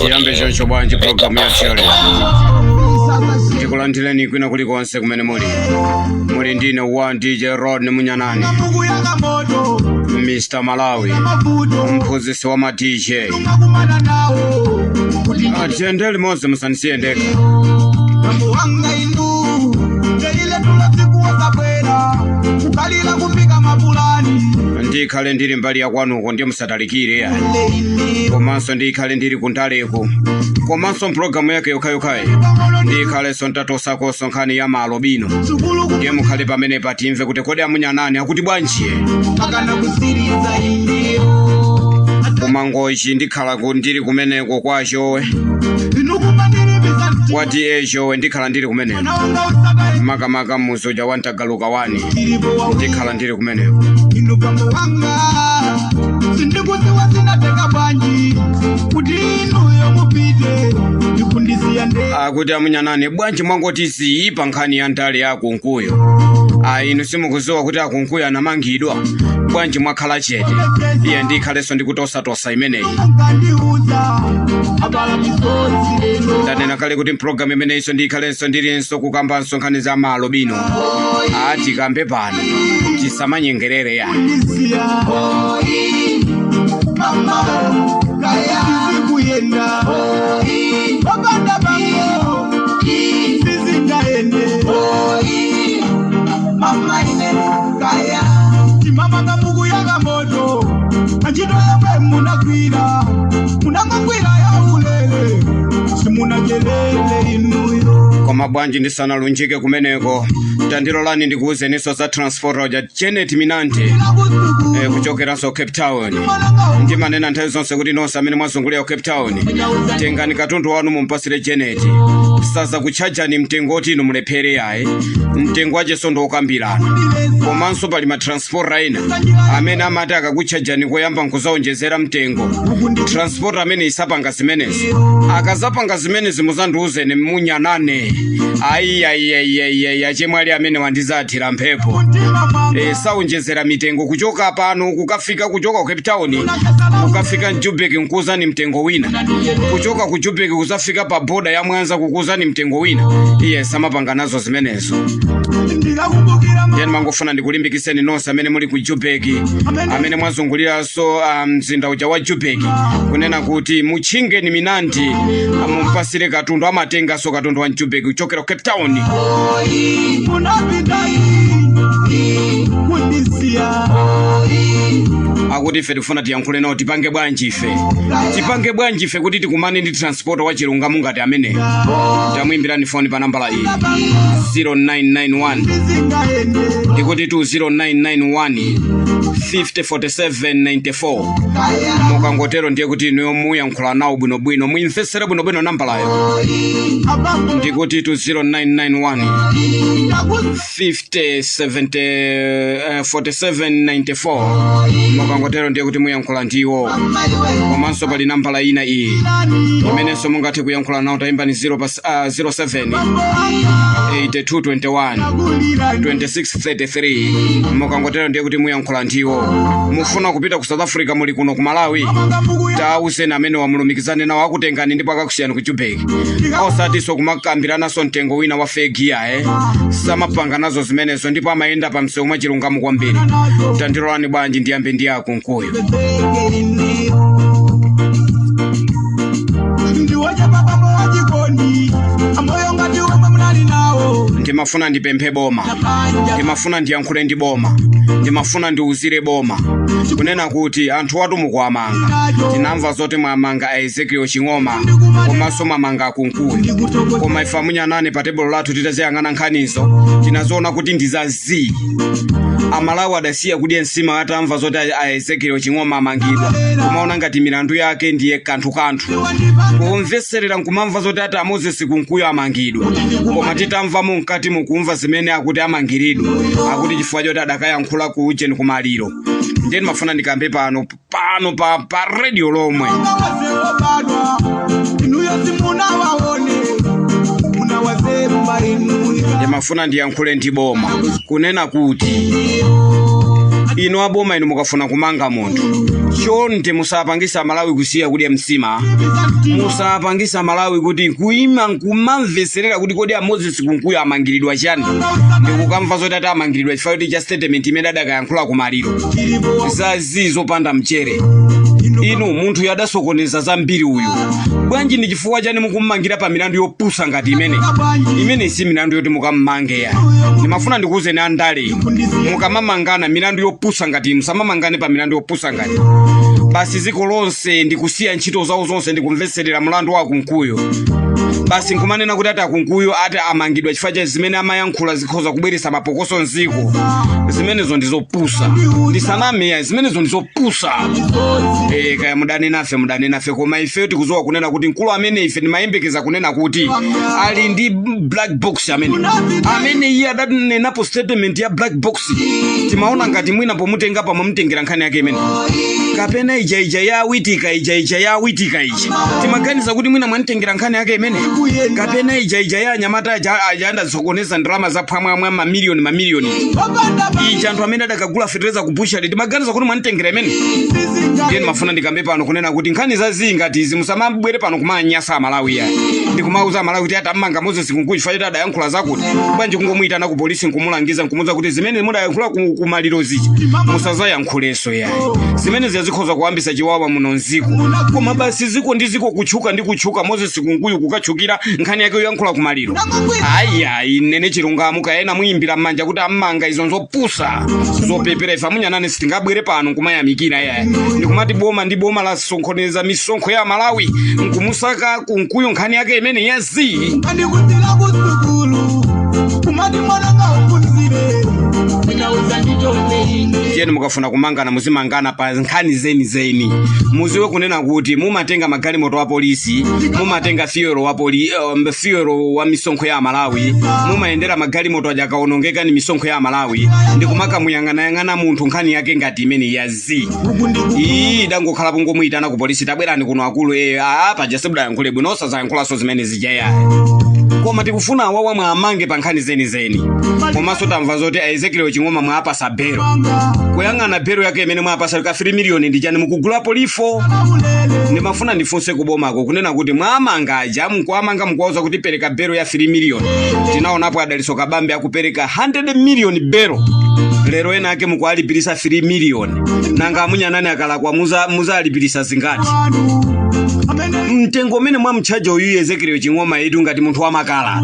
Chiyambe choncho bwanji programu ya chale tikulandireni kwina kulikonse kumene muli ndine wa DJ Rod Munyanani, Mr. Malawi, mphunzitsi wa ma DJ. Atiyendele mose musanisiyendeka ndikhale ndili mbali ya kwanuko ndiye musatalikire komanso ndikhale ndili kuntaleko komanso mpulogalamu yake yokhayokhayi ndikhalenso ntatosakonso nkhani ya maalobino ndiye mukhale pamene patimve kuti kodi amunyanani akuti bwanji kumangochi ndikhala ndili kumeneko kwa Jowe wati Jowe ndikhala ndili kumeneko makamaka muzoja wa Ntagaluka wani ndikhala ndili kumeneko akuti amunyanani bwanji mwangoti ziyipa nkhani ya ntale ya akunkuyo inu simukuziwa kuti akunkuyo anamangidwa bwanji mwakhala chete iye ndikhalenso ndikutosatosa imeneyi ndanena kale kuti mpulogalamu imeneyinso ndikhalenso ndilinso kukambanso nkhani za maalobino ati kambe pano tisamanyengerere ya mama kamugu yaga moto ajito yawe munakwira ya ulele simuna jelele inuyo koma bwanji ndisana lunjike kumeneko tandilolani ndikuuze niso za transporter ja Janet Minante kuchokeranso Cape Town ndi manena nthawi zonse kuti nonse amene mwazungulira Cape Town tengani katundu wanu mumpasire Janet saza kuchajani mtengo oti inu mulephere yaye mtengo wacheso ndokambirana komanso pali matransporter ena amene amati akakuchajani koyamba nkuzaonjezera mtengo transporter amene isapanga zimenezi akazapanga zimenezi muzandiuzeni munyanane ayi achemwali amene wandizathira mphepo saonjezera mitengo kuchoka pano kukafika kuchoka ku Cape Town kukafika Joburg nkuzani mtengo wina kuchoka ku Joburg kuzafika pa boda ya Mwanza kukuzani mtengo wina iye samapanga nazo zimenezo ndiye mangofuna ndikulimbikiseni nonse amene muli ku Joburg amene mwazunguliranso mzinda uja wa Joburg kunena kuti muchingeni Minanti amumpasire katundu amatengaso katundu wa Joburg kuchokera ku Cape Town akuti ife tifuna tiyankhule nawo tipange bwanji ife kuti tikumane ndi transporter wa chilungamo ngati amene tamwimbirani foni pa nambala iyi 0991 ndikuti 0991 504794 mukangotero ndiye kuti inuyo muyankhula nawo bwinobwino muyimvetsere bwinobwino nambalayo ndikuti 0991 504794 mukangotero ndiye kuti muyankhula ndiwo komanso pali nambala ina iyi imenenso mungathe kuyankhula nawo tayimbani 07 8221 2633 mukangotero ndiye kuti muyankhula ndiwo mufuna kupita ku South Africa muli kuno ku Malawi tauseni amene wamulumikizane nawo akutengani ndipo akakusiyani ku Joburg osatiso kumakambiranaso mtengo wina wa fake ya samapanga nazo zimenezo ndipo amayenda pa msewu mwa chilungamo kwambiri tandilolani bwanji ndiyambe ndi akunkuyo ndimafuna ndipemphe boma ndimafuna ndiyankhule ndi boma ndimafuna ndiuzire boma kunena kuti anthu watu mukuamanga tinamva zoti mwamanga a Ezekiel Ching'oma komanso mwamanga akunkuyo koma ife amunyanane pa tebolo lathu titaziyang'ana nkhanizo tinazoona kuti ndizazi amalawi adasiya kudya nsima atamva zoti a Ezekiel Ching'oma amangidwa kumaona ngati milandu yake ndiye kanthu pomveserera nkumamva zoti ati a Moses kunkuyo amangidwa koma titamva mukati mukumva zimene akuti amangiridwa akuti chifukwa choti adakayankhula ku ujeni kumaliro ndiye ndimafuna ndikambe pano pa radio lomwe ndimafuna ndiyankhule ndi boma kunena kuti ino aboma ino mukafuna kumanga munthu chonde musapangisa Malawi kusiya kudya msima, musapangisa Malawi kuti kuima nkumamveserera kuti kodi Moses Kunkuyo amangiridwa chani, ndikukamva zoti ati amangiridwa chifukwa kuti cha statement imene adakayankhula kumaliro zazizo panda mchere. Inu munthu yadasokoneza zambiri uyu, bwanji ndi chifukwa chani mukummangira pa milandu yopusa ngati imene si milandu yoti mukammange ya. Ndimafuna ndikuwuzeni andale, mukamamangana milandu yopusa ngati musamamangane pa milandu yopusa ngati. Basi ziko lonse ndikusiya ntchito zawo zonse ndikumveserera mlandu wa Kunkuyo. Basi nkumanena kuti ati Kunkuyo ati amangidwa chifukwa cha zimene amayankhula zikhoza kubweretsa mapokoso nziko. Zimenezo ndizopusa. Ndisaname zimenezo ndizopusa. Kaya mudane nafe koma ife tikuzowa kunena kuti mkulu amene ife ndimayembekeza kunena kuti ali ndi black box amene iye adanenapo statement ya black box. Timaona ngati mwina pomutenga pa mumtengera nkhani yake imene kapena ija ya witika timaganiza kuti mwina mwantengera nkhani yake imene kapena ija ya nyamata ajaenda zokoneza ndrama za phamwamwa mamiliyoni ija anthu amene adakagula fetereza kubusha timaganiza kuti mwantengera imene. Ndiye mafuna ndikambe pano kunena kuti nkhani zazingati izi musamabwere pano kumanyasa Malawi ya ndikumauza Malawi kuti atamanga Moses Kunkuyo chifukwa adayankhula zakuti bwanji kungomuyitana ku polisi nkumulangiza nkumuza kuti zimene mudayankhula kumaliro zichi musazayankhuleso ya zimene zikhoza kuambisa chiwawa muno nziko. Koma basi ziko ndi ziko kuchuka Moses Kunkuyo kukachukira nkhani yake yoyankhula kumaliro ayi nene chilungamo kayena muyimbira mmanja kuti amanga izo nzopusa zopepera ifa munyanane sitingabwere pano kumayamikira ya ndikumati boma ndi boma la sokoneza misonkho ya Malawi nkumusaka Kunkuyo nkhani yake imene yazi andikutira kusukulu kumati mwana ngafunzire ndinawuza nditone jeni mukafuna kumangana muzimangana pa nkhani zeni muziwe kunena kuti mumatenga magalimoto wa polisi, mumatenga fuel wa misonkho ya Malawi, mumayendera magalimoto ajakaonongeka ni misonkho ya Malawi ndikumaka muyangana munthu nkhani yake ngati imene yazi dangokhala pungomuyitana ku polisi tabwerani kuno akulu apa jasebda yankhule bwino osazayankhulaso zimene zijaya. Koma tikufuna wawa mwamange pa nkhani zeni komanso tamva zoti Ezekiel Chingoma mwapasa bero kuyang'ana bero yake imene mwapasa ka 3 million ndi chani mukugulapo lifo. Ndimafuna ndifunse kubomako kunena kuti mwamanga aja mkuamanga mkuwauza kuti pereka bero ya 3 million. Tinaonapo adaliso kabambe akupereka 100 million bero, lero ena ake mkualipirisa 3 million nanga munyanani akala kwa muza alipirisa zingati. Mtengo mene mwamchaja uyu Ezekiel Chingoma yedu ngati munthu wa makala,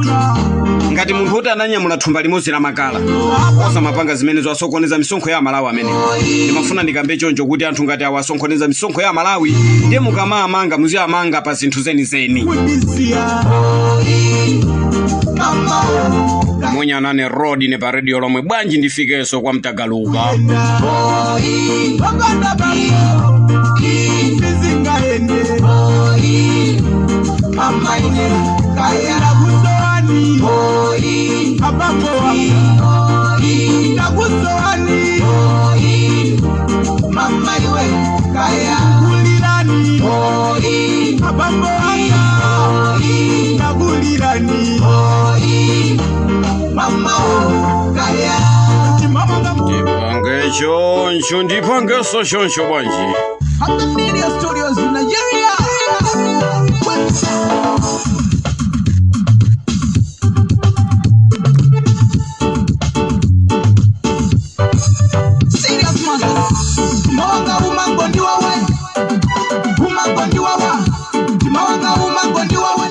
ngati munthu oti ananyamula thumba limodzi la makala osamapanga zimene zasokoneza misonkho ya Malawi amene. Ndimafuna ndikambe choncho kuti anthu ngati awasokoneza misonkho ya Malawi ndiye mukamamanga muziyamanga pa zinthu zeni. Munyanane road ne pa radio lomwe bwanji ndifikeso kwa Mtagaluka. Mama ine kaya nakusoani abambo wangu nakusoani mama iwe kaya kulirani abambo wangu nakulirani mama kaya ndipange choncho ndipangeso choncho bwanji at the Media Studios in Nigeria. Serious man. Mawanga umangondi wawe.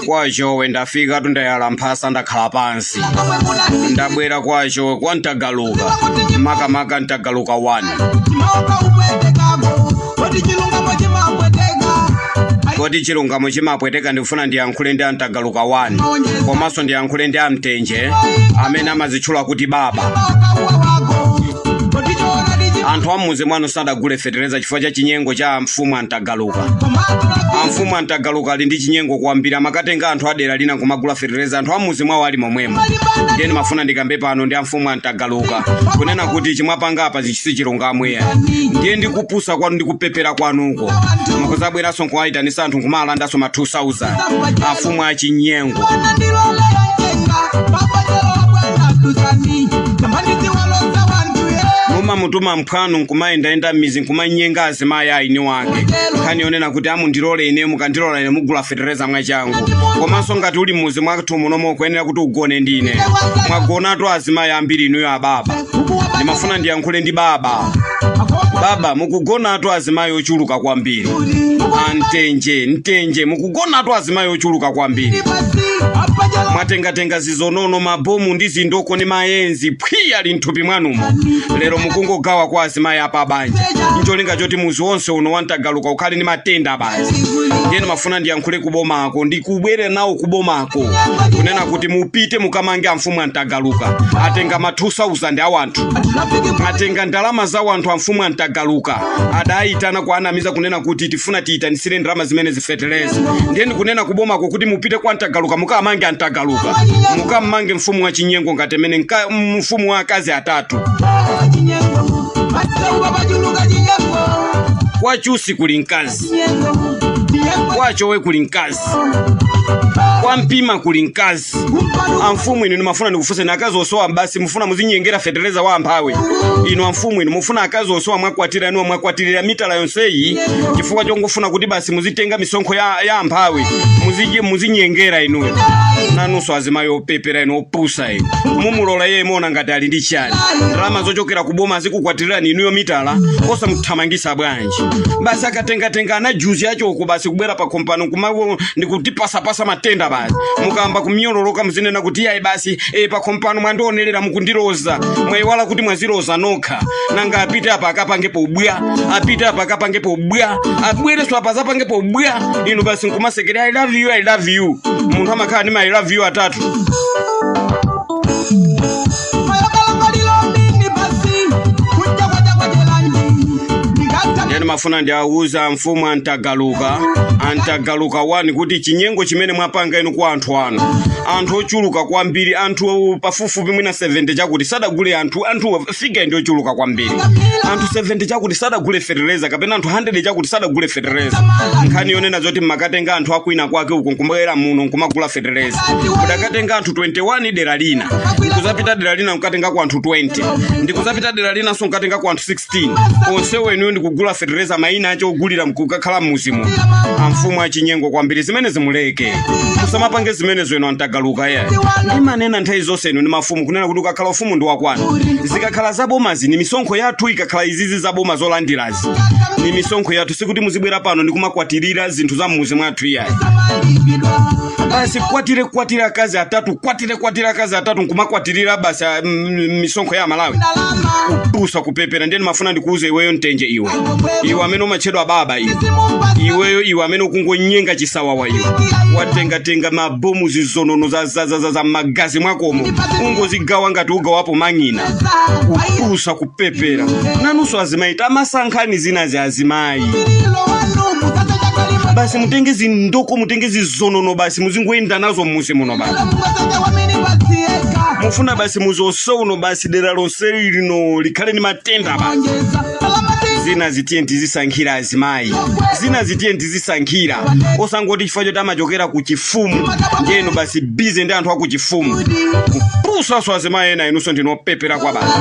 Kwacho wendafika tundayala mphasa ndakhala pansi. Ndabwera kwacho kwa Mtagaluka. Maka Mtagaluka 1. Kodi chilungamo chimapweteka ndikufuna ndiyankhule ndi Mtagaluka 1 komanso ndiyankhule ndi Mtenje amene amazitchula kuti baba. Anthu amuze mwanu sadagule fetereza chifukwa cha chinyengo cha mfumu Mtagaluka. Mfumu Mtagaluka ali ndi chinyengo kwambiri makatenga anthu adera lina kumagula fetereza anthu amuze mwawo ali momwemo. Ndiye mafuna ndikambe pano ndi mfumu Mtagaluka kunena kuti chimwapanga apa zichisi chilungamo ya. Ndiye ndikupusa kwanu ndikupepera kwanuko. Mukuzabweranso nkuwayitanisa anthu nkumalandaso ma 2000 afumu a chinyengo. mutuma mphwanu nkumayenda mizi nkumanyenga azimayi aini wake nkhani yonena kuti amundilole ine mukandilola ine mugula fetereza mwachangu komanso ngati uli muzi mwathu muno mokuyenera kuti ugone ndine mwagonatu azimayi ambiri inuyo ababa ndimafuna ndiyankhule ndi baba mukugonatu azimayi ochuluka kwambiri ntenje mukugonatu azimayi ochuluka kwambiri mwatengatenga zizonono mabomu ndi zindoko ndi mayenzi phwiya linthupi mwanumo lero mukungogawa kwa azimayi apa banja ncholinga choti muzi wonse uno wantagaluka ukhale ndi matenda basi ndiyeni mafuna ndiyankhule kubomako ndikubwere nawo kubomako kunena kuti mupite mukamange amfumu antagaluka atenga ma 2000 awanthu atenga ndalama za wanthu amfumu antagaluka adayitana kwa anamiza kunena kuti tifuna tiyitanisire ndalama zimene zifetereza ndiyeni kunena kubomako kuti mupite kwa antagaluka mukamange antagaluka mukamange mfumu wa chinyengo ngatemene mfumu wa akazi atatu kwachusi kuli nkazi kwachowe kuli nkazi kwa mpima kuli nkazi amfumu inu nimafuna ndikufunse na akazi osowa basi mufuna muzinyengera fetereza wa amphawe inu amfumu inu mufuna akazi osowa mwakwatira inu mwakwatirira mitala yonseyi chifukwa chongofuna kuti basi muzitenga misonkho ya amphawe muzinyengera inu nanunso azimayi opepera inu opusa inu mumulola yeye mona ngati ali ndi chani ndalama zochokera kuboma zikukwatirani inuyo mitala osamuthamangisa bwanji basi akatengatenga anajuzi achoko basi kubwera pa kompano kumawo ndikutipasapasa matenda basi mukamba kumiyololoka mzinena kuti yayi basi pa kompano mwandionelera mukundiroza mwayiwala kuti mwaziroza nokha nanga apite apa akapangepo ubwa apite apa akapangepo ubwa abwereso apa zapangepo ubwa inu basi nkumasekera I love you munthu amakhala ndi I love you atatu mafuna ndiauza mfumu antagaluka wani kuti chinyengo chimene mwapanga inu kwa anthu anu anthu ochuluka kwambiri anthu pafupifupi mwina 70 chakuti sadagule anthu figa ndi ochuluka kwambiri anthu 70 chakuti sadagule fetereza kapena anthu 100 chakuti sadagule fetereza nkhani yonena zoti makatenga anthu akwina kwake uko nkumbwera muno nkumagula fetereza kudakatenga anthu 21 dera lina ndikuzapita dera lina nkukatenga kwa anthu 20 ndikuzapita dera lina so nkukatenga kwa anthu 16 onse wenu ndikugula fetereza maina acho ogulira mkukakhala muzimu amfumu achinyengo kwambiri zimene zimuleke musamapange zimene zweno antagaluka yayi ndimanena nthawi zonse inu ndi mafumu kunena kuti ukakhala ufumu ndi wakwana zikakhala zabomazi ni misonkho yathu ikakhala izizi zaboma zolandirazi ni misonkho yathu sikuti muzibwera pano ndikumakwatirira zinthu za muzi mwathu yayi basi kwatire akazi atatu kwatire akazi atatu nkumakwatirira basi misonkho ya Malawi kupusa kupepera ndeni mafuna ndikuuze iweyo ntenje iwe amene umachedwa baba iwe amene ukungonyenga chisawawa iwe watengatenga mabomu zizonono za magazi mwakomo ungozigawa ngati ugawapo mang'ina kupusa kupepera nanunso azimayi tamasankhani zina za azimayi basi mutenge zindoko mutenge zizonono basi muzingoenda nazo muzi muno basi mufuna basi muzosono basi dera lonse lino likhale ni matenda basi zina zitiye ndizisankhira azimayi zina zitiye ndizisankhira osangoti chifukwa choti amachokera ku chifumu ndiyeno basi bize ndi anthu aku chifumu kupusaso azimayi ena inunso ndinopepera kwa basi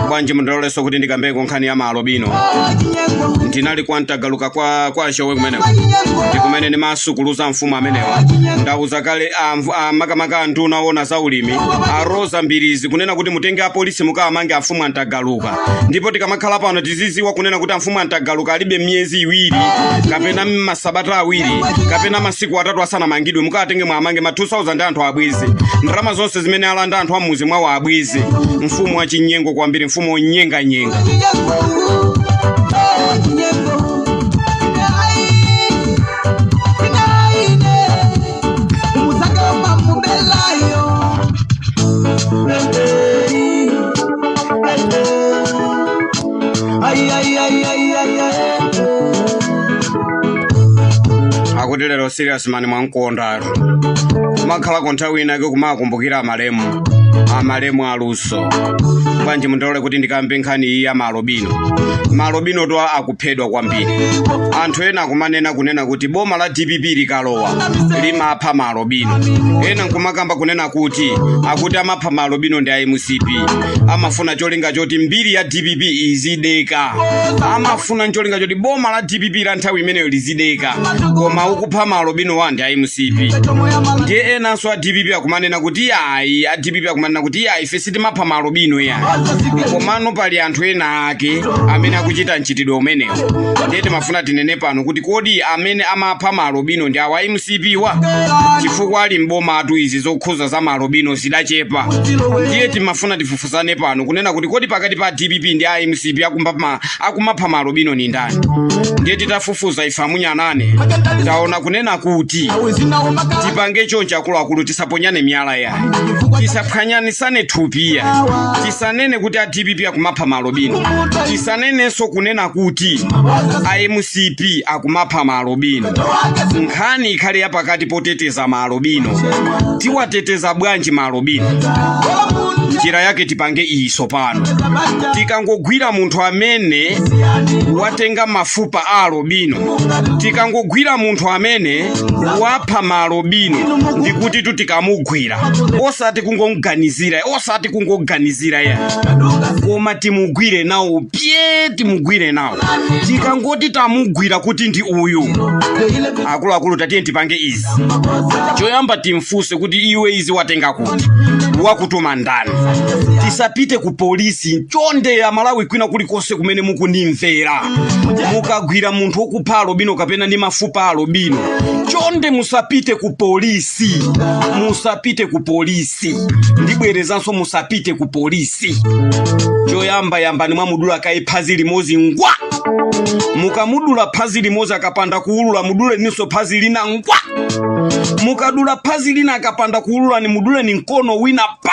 bwanji mundaloleso kuti ndikambeko nkhani ya malo bino ndinali kwantagaluka kwa showe kumeneko ndikumene ni masukuluza mfumu amenewa ndauza kale makamaka anthu naona za ulimi aroza mbirizi kunena kuti mutenge apolisi mukamange amfumu antagaluka ndipo tikamakhala pano tiziziwa kunena kuti amfumu antagaluka alibe myezi iwiri kapena masabata awiri kapena masiku 3 asanamangidwe mukatenge mwamange ma 2000 anthu abwize ndalama zonse zimene alanda anthu amuzi mwawo abwize mfumu wa chinyengo kwambiri mfumu onyenga akuti lero serious man mwankonda makhala konthawi inake kumakumbukira amalemu aluso bwanji mundalole kuti ndikambe nkhani ya malobino. Malobino to akuphedwa kwambiri. Anthu ena akumanena kunena kuti boma la DPP likalowa limapha malobino. Ena nkumakamba kunena kuti akuti amapha malobino ndi MCP. Amafuna cholinga choti mbiri ya DPP izideka. Amafuna cholinga choti boma la DPP la nthawi imeneyo lizideka. Koma ukupha malobino wa ndi MCP. Ndiye ena so a DPP akumanena kuti ayi, a DPP akumanena kuti ayi ife sitimapha malobino ya. Komano pali anthu ena ake amene akuchita mchitidwe umenewo. Ndiye timafuna tinene pano kuti kodi amene amapha malobino ndi awa MCP wa, chifukwa ali mboma atu izi zokhuza za malobino zidachepa. Ndiye timafuna tifufuzane pano kunena kuti kodi pakati pa DPP ndi MCP akumapha malobino ni ndani. Ndiye titafufuza ifamunyanane taona kunena kuti tipange chonchi akuluakulu tisaponyane miyala yayi, tisaphwanyanisane thupi ya, tisanene kuti a DPP akumapha malobino, tisanenenso kunena kuti a MCP akumapha malobino. Nkhani ikhale yapakati poteteza malobino. Tiwateteza bwanji malobino? Njira yake tipange iso pano. Tikangogwira munthu amene watenga mafupa a alobino, tikangogwira munthu amene wapha malobino, ndikuti tikamugwira osati kungoganizira ya, koma timugwire nawo pye, timugwire nawo. Tikangoti tamugwira kuti ndi uyu, akuluakulu tatiye tipange izi. Choyamba timfuse kuti iwe izi watenga kuti, wakutuma ndani. Tisapite ku polisi chonde ya Malawi kwina kulikonse kumene mukundimvera. Mukagwira munthu okupha alobino kapena ndi mafupa alobino, chonde musapite ku polisi. Musapite ku polisi. Ndibwerezanso musapite ku polisi. Choyamba yambani mwamudula kai phazi limozi ngwa. Mukamudula phazi limozi akapanda kuulula mudule ninso phazi lina ngwa. Mukadula phazi lina akapanda kuulula ni mudule ni mkono wina pa.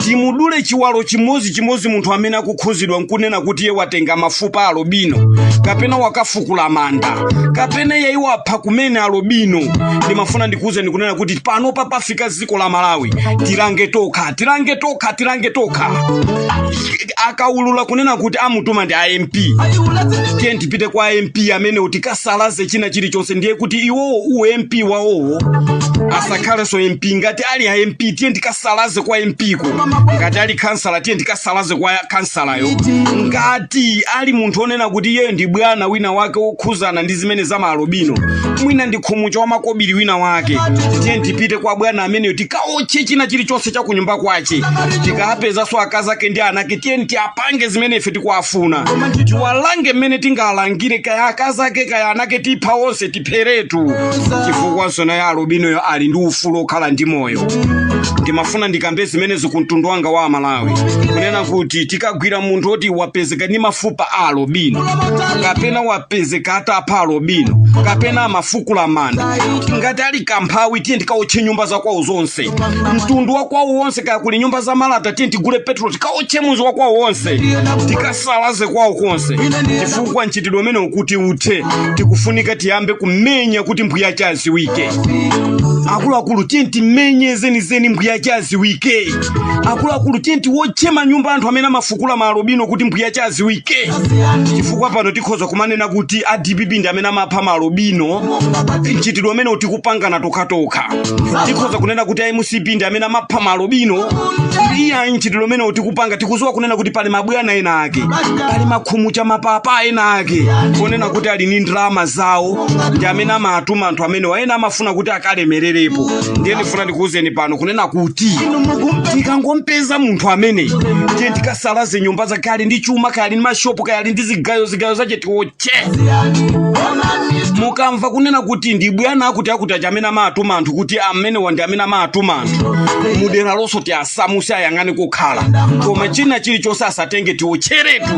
Timudule chiwalo chimozi munthu amene akukhuzidwa nkunena kuti ye watenga mafupa alobino, kapena wakafukula manda, kapena yeye wapha kumene alobino. Ndimafuna ndikuze ndikunena kuti pano papafika ziko la Malawi tilange toka. Akaulula kunena kuti amutuma ndi MP. Tiye ndipite kwa MP amene utikasalaze china chilichonse. Ndiye kuti iwo MP wawo asakhale so MP. Ngati ali a MP tiye ndikasalaze kwa MP ko. Ngati ali kansala tiye ndikasalaze kwa kansala yo. Ngati ali munthu onena kuti yeye ndi bwana wina wake okhuzana ndi zimene za malobino, mwina ndi khumucho wa makobiri wina wake, tiye ndipite kwa bwana amene tikaoche china chilichonse cha kunyumba kwache. Tikapeza so akazi ake ndi anake tiye ndiapange zimene ife tikuafuna. Tiwalange mmene tingalangire kaya akazi ake kaya anake tipha onse tipheretu. Chifukwa sona ya alobino yo ali ndi ufulu okhala ndi moyo. Ndimafuna ndikambe zimene zikuntundu wanga wa Malawi kunena kuti tikagwira munthu oti wapezeka ni mafupa a alobino, kapena wapezeka atapha alobino, kapena mafukula manda, ngati ali kamphawi tiye ndikaoche nyumba za kwawo zonse. Mtundu wa kwawo wonse kaya kuli nyumba za malata tiye ndigule petrol tikaoche muzi wa kwawo wonse, tikasalaze kwawo konse. Chifukwa mchitidwe umene ukuti uthe tikufunika tiyambe kumenya kuti mbuya chaziwike. Akuluakulu tiye timenye zeni mbuya chaziwike. Akuluakulu tiye tiwochema nyumba anthu amene amafukula malobino kuti mbuya chaziwike. Chifukwa pano tikhoza kumanena kuti a DPP ndi amene amapha malobino, mchitidwe umene utikupangana toka. Tikhoza kunena kuti a MCP ndi amene amapha malobino, iya mchitidwe umene utikupanga. Tikuzowa kunena kuti pali mabwana ena ake, pali makhumucha mapapa ena ake, kunena kuti ali ni ndrama zawo, ndi amene amatuma anthu amene waena amafuna kuti akalemererepo. Ndiye ndifuna ndikuuzeni pano kunena kuti tikangompeza munthu amene tiye ndikasalaze nyumba zake ali ndi chuma kaya ali ndi mashopu kaya ali ndi zigayo zache tiwoche. Mukamva kunena kuti ndi bwana akuti amene amatuma anthu kuti amene wandi amene amatuma anthu, mudera lonso tiasamuse ayang'ane kokhala. Koma china chilichonse asatenge tiwocheretu.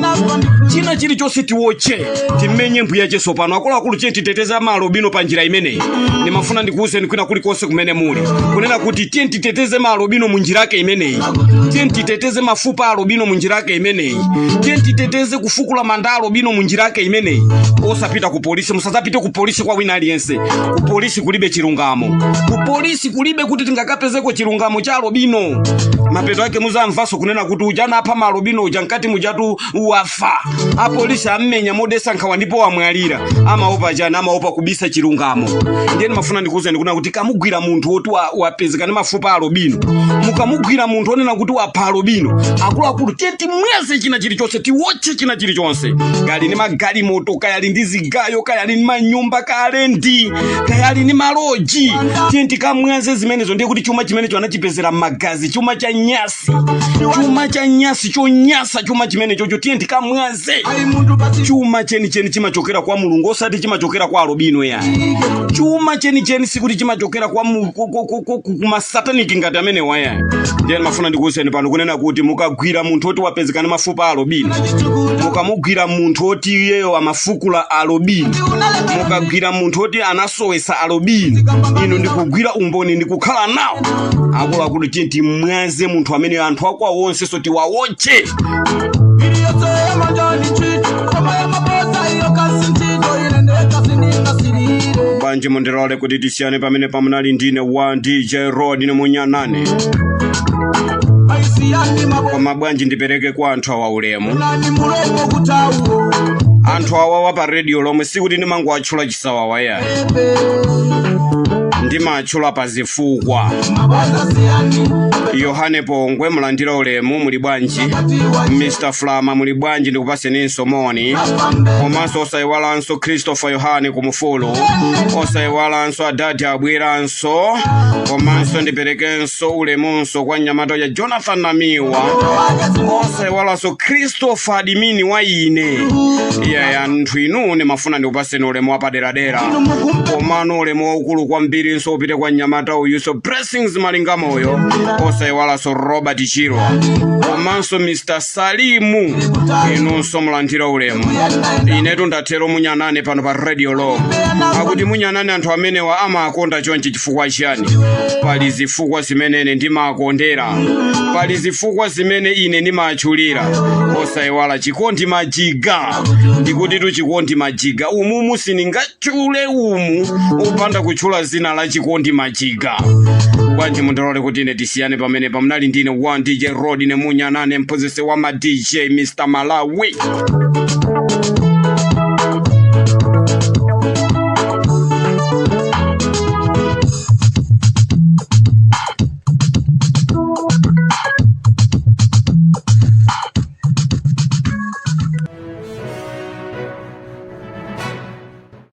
China chilichonse tiwoche timenye mbuya cheso pano. Akuluakulu tiye titeteze malobino pa njira imeneyi. Ndimafuna ndikuuzeni kwina kulikonse kumene muli kunena kuti tiye titeteze malobino mu njira yake imeneyi. Tiye titeteze mafupa alobino mu njira yake imeneyi. Tiye titeteze kufukula manda alobino mu njira yake imeneyi. Osapita ku polisi. Musazapite ku polisi kwa wina aliyense. Ku polisi kulibe chilungamo. Ku polisi kulibe kuti tingakapezeko chilungamo cha alobino. mapeto yake muzamvaso kunena kuti ujana apa malobino uja nkati mujatu wafa. Apolisi amenya modesa nkawa ndipo wamwalira. Amaopa jana, amaopa kubisa chilungamo. Ndiye mafuna ndikuze ndikuna kuti kamugwira munthu oti wapezeka ni mafupa alobino. Mukamugwira munthu onena kuti wapha alobino. Akulu tenti mweze china chilichonse, tiwoche china chilichonse. Kali ni magali moto, kayali ndi zigayo, kayali ni manyumba, kalendi, kayali ni maloji. Tenti kamweze zimenezo ndiye kuti chuma chimenecho anachipezera magazi, chuma cha nyasi. Chuma cha nyasi chonyasa, chuma chimenecho tenti kamweze. Chuma cheni chimachokera kwa Mulungu, osati chimachokera kwa alobino ya. Chuma cheni sikuti chimachokera kwa kuma sataniki ngati amene waya. Ndiye mafuna ndikuwuzeni pano kunena kuti mukagwira munthu oti wapezeka ni mafupa alobino, mukamugwira munthu oti iyeyo amafukula alobino, mukagwira munthu oti anasowesa alobino, ino ndikugwira umboni ndikukhala nawo. Akulu tenti mwaze munthu amene anthu akwa wonse so tiwawoche. Banji mundirole kuti tisiyane pamene pamunali ndine wa DJ Rod ni Munyanane. Koma bwanji ndipereke kwa anthu awa ulemu. Anthu awa wapa radio lomwe sikuti ni mangu achula chisawa waya. Ndima achula pa zifukwa. Yohane Pongwe mulandira ulemu muli bwanji. Mr. Flama muli bwanji ndikupase ninso moni. Komanso osaiwalanso Christopher Yohane kumufulu. Osaiwalanso Adadi abwiranso. Komanso ndiperekenso ulemunso kwa Nyamata ya Jonathan Namiwa. Osaiwalanso Christopher Adimini wa ine. Ya anthu inu ni mafuna ndikupase ulemu wapaderadera. Komano ulemu waukulu kwa mbiri nso upite kwa Nyamata uyuso Blessings Malingamoyo. Osaiwalanso Robert Chirwa. Komanso Mr. Salimu inunso mulandira ulemu. Inetu ndatero Munyanane pano pa radio lo. Akuti Munyanane anthu amene wa ama akonda chonchi chifukwa chani. Pali zifukwa zimenene ndimakondera. Pali zifukwa zimene ine ndimachulira. Osaiwala chikondi majiga. Ndikuti tu chikondi majiga. Umumu siningachule umu upanda kuchula zina la chikondi majiga. Bwanji mundirole kuti ine tisiyane pamene pamunali ndine wa DJ Rod ni Munyanane mpozese wa ma DJ Mr. Malawi.